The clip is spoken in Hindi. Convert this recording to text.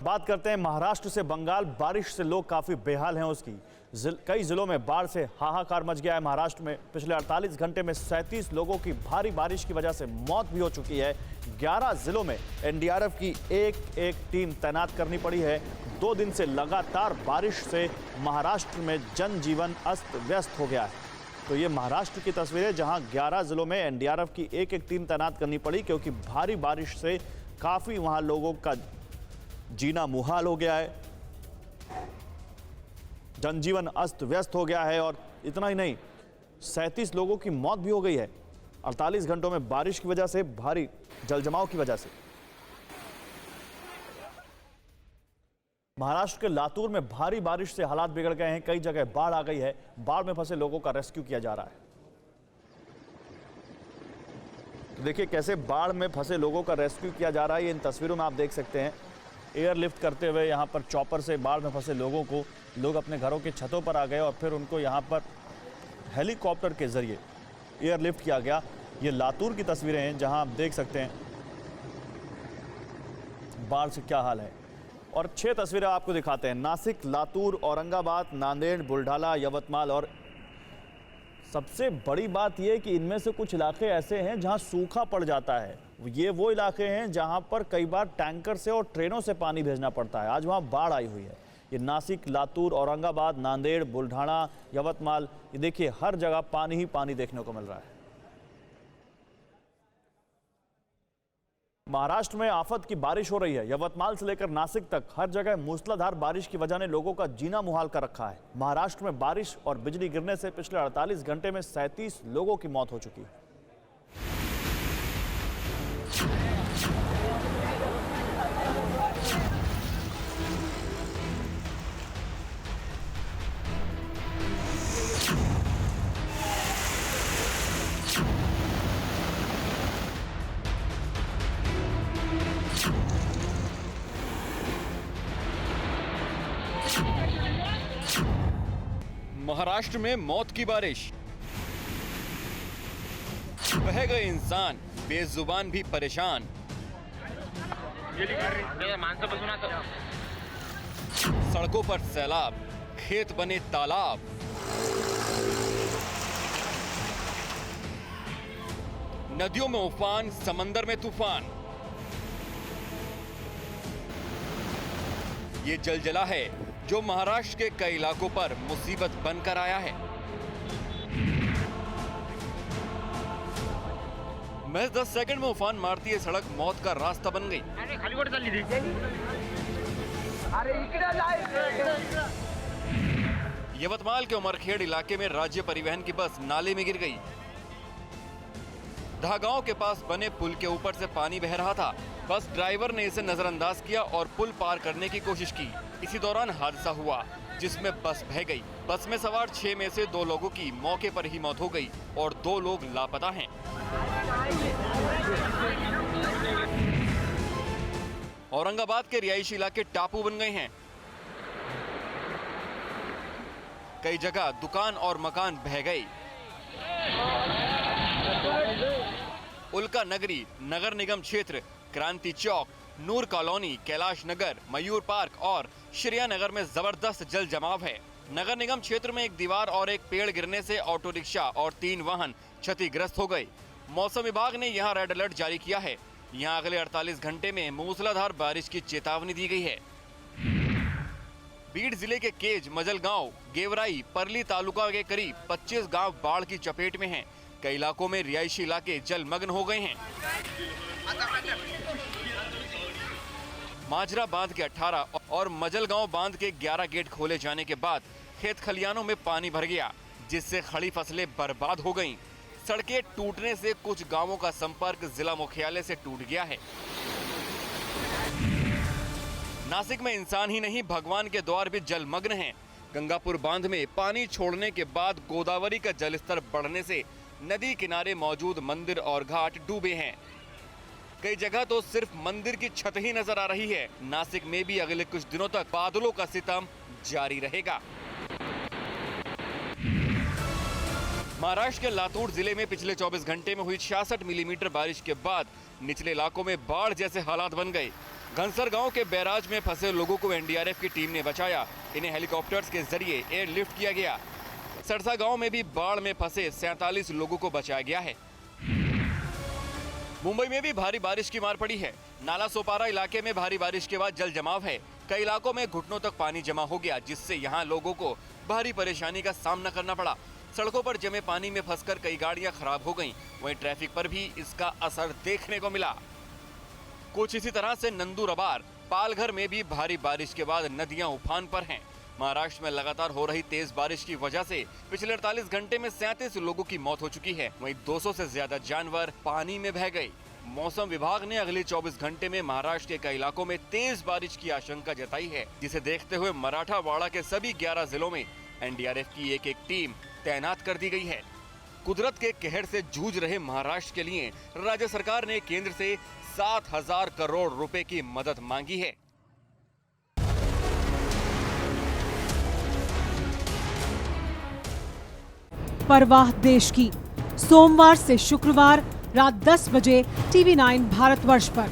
बात करते हैं महाराष्ट्र से बंगाल। बारिश से लोग काफी बेहाल हैं उसकी। कई जिलों में बाढ़ से हाहाकार मच गया है। महाराष्ट्र में पिछले 48 घंटे में 37 लोगों की भारी बारिश की वजह से मौत भी हो चुकी है। 11 जिलों में एनडीआरएफ की एक टीम तैनात करनी पड़ी है। 2 दिन से लगातार बारिश से महाराष्ट्र में जनजीवन अस्त व्यस्त हो गया है। तो ये महाराष्ट्र की तस्वीरें, जहां 11 जिलों में एनडीआरएफ की एक टीम तैनात करनी पड़ी क्योंकि भारी बारिश से काफी वहां लोगों का जीना मुहाल हो गया है, जनजीवन अस्त व्यस्त हो गया है। और इतना ही नहीं, 37 लोगों की मौत भी हो गई है 48 घंटों में बारिश की वजह से, भारी जलजमाव की वजह से। महाराष्ट्र के लातूर में भारी बारिश से हालात बिगड़ गए हैं। कई जगह बाढ़ आ गई है। बाढ़ में फंसे लोगों का रेस्क्यू किया जा रहा है। तो देखिए कैसे बाढ़ में फंसे लोगों का रेस्क्यू किया जा रहा है। ये इन तस्वीरों में आप देख सकते हैं। एयरलिफ्ट करते हुए यहाँ पर चॉपर से बाढ़ में फंसे लोगों को, लोग अपने घरों की छतों पर आ गए और फिर उनको यहाँ पर हेलीकॉप्टर के जरिए एयरलिफ्ट किया गया। ये लातूर की तस्वीरें हैं जहाँ आप देख सकते हैं बाढ़ से क्या हाल है। और 6 तस्वीरें आपको दिखाते हैं। नासिक, लातूर, औरंगाबाद, नांदेड़, बुल्ढाना, यवतमाल। और सबसे बड़ी बात यह कि इनमें से कुछ इलाके ऐसे हैं जहां सूखा पड़ जाता है। ये वो इलाके हैं जहां पर कई बार टैंकर से और ट्रेनों से पानी भेजना पड़ता है। आज वहां बाढ़ आई हुई है। ये नासिक, लातूर, औरंगाबाद, नांदेड़, बुल्ढाना, यवतमाल, ये देखिए हर जगह पानी ही पानी देखने को मिल रहा है। महाराष्ट्र में आफत की बारिश हो रही है। यवतमाल से लेकर नासिक तक हर जगह मूसलाधार बारिश की वजह ने लोगों का जीना मुहाल कर रखा है। महाराष्ट्र में बारिश और बिजली गिरने से पिछले 48 घंटे में 37 लोगों की मौत हो चुकी है। महाराष्ट्र में मौत की बारिश, बह गए इंसान, बेजुबान भी परेशान। सड़कों पर सैलाब, खेत बने तालाब। नदियों में उफान, समंदर में तूफान। ये जलजला है जो महाराष्ट्र के कई इलाकों पर मुसीबत बनकर आया है। महज 10 सेकंड में उफान मारती है सड़क मौत का रास्ता बन गई। यवतमाल के उमरखेड़ इलाके में राज्य परिवहन की बस नाले में गिर गई। धागांव के पास बने पुल के ऊपर से पानी बह रहा था। बस ड्राइवर ने इसे नजरअंदाज किया और पुल पार करने की कोशिश की। इसी दौरान हादसा हुआ जिसमें बस बह गई। बस में सवार 6 में से 2 लोगों की मौके पर ही मौत हो गई और 2 लोग लापता हैं। औरंगाबाद के रिहायशी इलाके टापू बन गए हैं। कई जगह दुकान और मकान बह गए। उल्का नगरी, नगर निगम क्षेत्र, क्रांति चौक, नूर कॉलोनी, कैलाश नगर, मयूर पार्क और श्रेया नगर में जबरदस्त जल जमाव है। नगर निगम क्षेत्र में एक दीवार और एक पेड़ गिरने से ऑटो रिक्शा और 3 वाहन क्षतिग्रस्त हो गए। मौसम विभाग ने यहां रेड अलर्ट जारी किया है। यहां अगले 48 घंटे में मूसलाधार बारिश की चेतावनी दी गई है। बीड जिले के केज, मजलगांव, गेवराई, परली तालुका के करीब 25 गांव बाढ़ की चपेट में हैं। कई इलाकों में रिहायशी इलाके जलमग्न हो गए हैं। माजरा बांध के 18 और मजलगांव बांध के 11 गेट खोले जाने के बाद खेत खलियानों में पानी भर गया, जिससे खड़ी फसलें बर्बाद हो गईं। सड़कें टूटने से कुछ गांवों का संपर्क जिला मुख्यालय से टूट गया है। नासिक में इंसान ही नहीं, भगवान के द्वार भी जलमग्न हैं। गंगापुर बांध में पानी छोड़ने के बाद गोदावरी का जलस्तर बढ़ने से नदी किनारे मौजूद मंदिर और घाट डूबे हैं। कई जगह तो सिर्फ मंदिर की छत ही नजर आ रही है। नासिक में भी अगले कुछ दिनों तक बादलों का सितम जारी रहेगा। महाराष्ट्र के लातूर जिले में पिछले 24 घंटे में हुई 66 मिलीमीटर बारिश के बाद निचले इलाकों में बाढ़ जैसे हालात बन गए। घनसर गांव के बैराज में फंसे लोगों को एनडीआरएफ की टीम ने बचाया। इन्हें हेलीकॉप्टर्स के जरिए एयरलिफ्ट किया गया। सरसा गांव में भी बाढ़ में फंसे 47 लोगों को बचाया गया है। मुंबई में भी भारी बारिश की मार पड़ी है। नाला सोपारा इलाके में भारी बारिश के बाद जल जमाव है। कई इलाकों में घुटनों तक पानी जमा हो गया, जिससे यहां लोगों को भारी परेशानी का सामना करना पड़ा। सड़कों पर जमे पानी में फंसकर कई गाड़ियां खराब हो गईं। वहीं ट्रैफिक पर भी इसका असर देखने को मिला। कुछ इसी तरह से नंदूरबार, पालघर में भी भारी बारिश के बाद नदियां उफान पर हैं। महाराष्ट्र में लगातार हो रही तेज बारिश की वजह से पिछले 48 घंटे में 37 लोगों की मौत हो चुकी है। वहीं 200 से ज्यादा जानवर पानी में बह गए। मौसम विभाग ने अगले 24 घंटे में महाराष्ट्र के कई इलाकों में तेज बारिश की आशंका जताई है, जिसे देखते हुए मराठावाड़ा के सभी 11 जिलों में एनडीआरएफ की एक टीम तैनात कर दी गई है। कुदरत के कहर से जूझ रहे महाराष्ट्र के लिए राज्य सरकार ने केंद्र से 7,000 करोड़ रुपए की मदद मांगी है। परवाह देश की, सोमवार से शुक्रवार रात 10 बजे TV9 भारतवर्ष पर।